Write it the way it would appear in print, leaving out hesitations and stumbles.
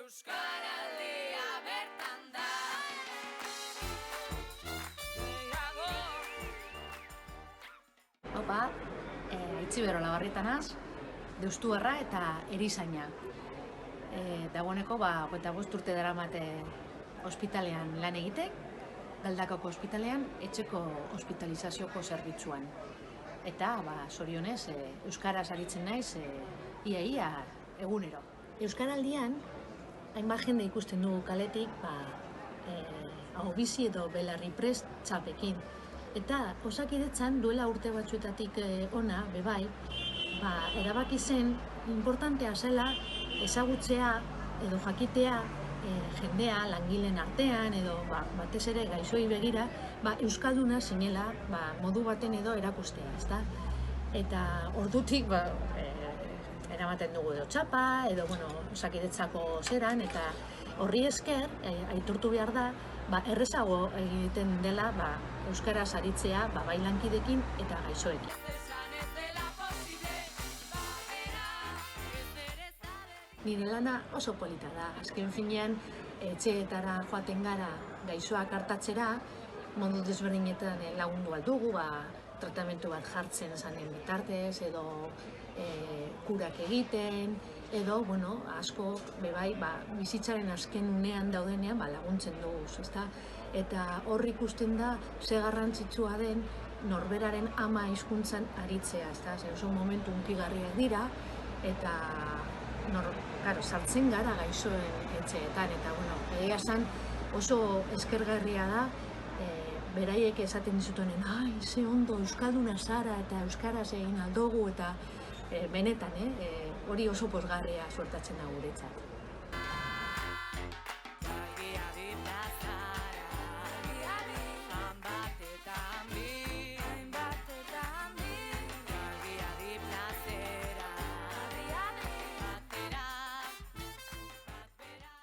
Euskaraldia bertan da. Opa, Itxibero Labarritanaz, Deustuarra eta Erizaina. Dagoeneko, 25 urte daramate ospitalean lan egitek, Galdakako ospitalean, etxeko hospitalizazioko zerbitzuan. Eta, zorionez, euskaraz aritzen naiz, ia egunero. Euskaraldian, hainbat jende ikusten dugu kaletik, ahobizi edo belarri prest txapekin. Eta Osakidetzan duela urte batzuetatik ona, bebai, erabaki zen importantea zela ezagutzea edo jakitea jendea, langileen artean edo batez ere gaixoei begira, euskalduna zinela modu baten edo erakustea, ezta? Eta ordutik eramaten dugu edo txapa, edo Osakidetzako zeran, eta horri esker, aitortu behar da, errezago egiten dela euskaraz aritzea bai lankidekin eta gaixoekin. Nire lana oso polita da. Azken finean, etxeetara joaten gara gaixoak artatzera, modu desberdinetan lagundu aldugu, tratamentu bat jartzen zanen bitartez, edo kurak egiten, edo, asko, bebai, bizitzaren azken unean daudenean laguntzen dugu, ezta? Eta hor ikusten da, ze garrantzitsua den norberaren ama hizkuntzan aritzea, ezta? Oso momentu hunkigarriak dira, eta sartzen gara gaixoen etxeetan, eta egia esan oso eskergarria da, beraiek esaten dizutenen, ze ondo euskalduna zara eta euskaraz egin aldogu, eta benetan, hori oso pozgarria suertatzen da guretzat.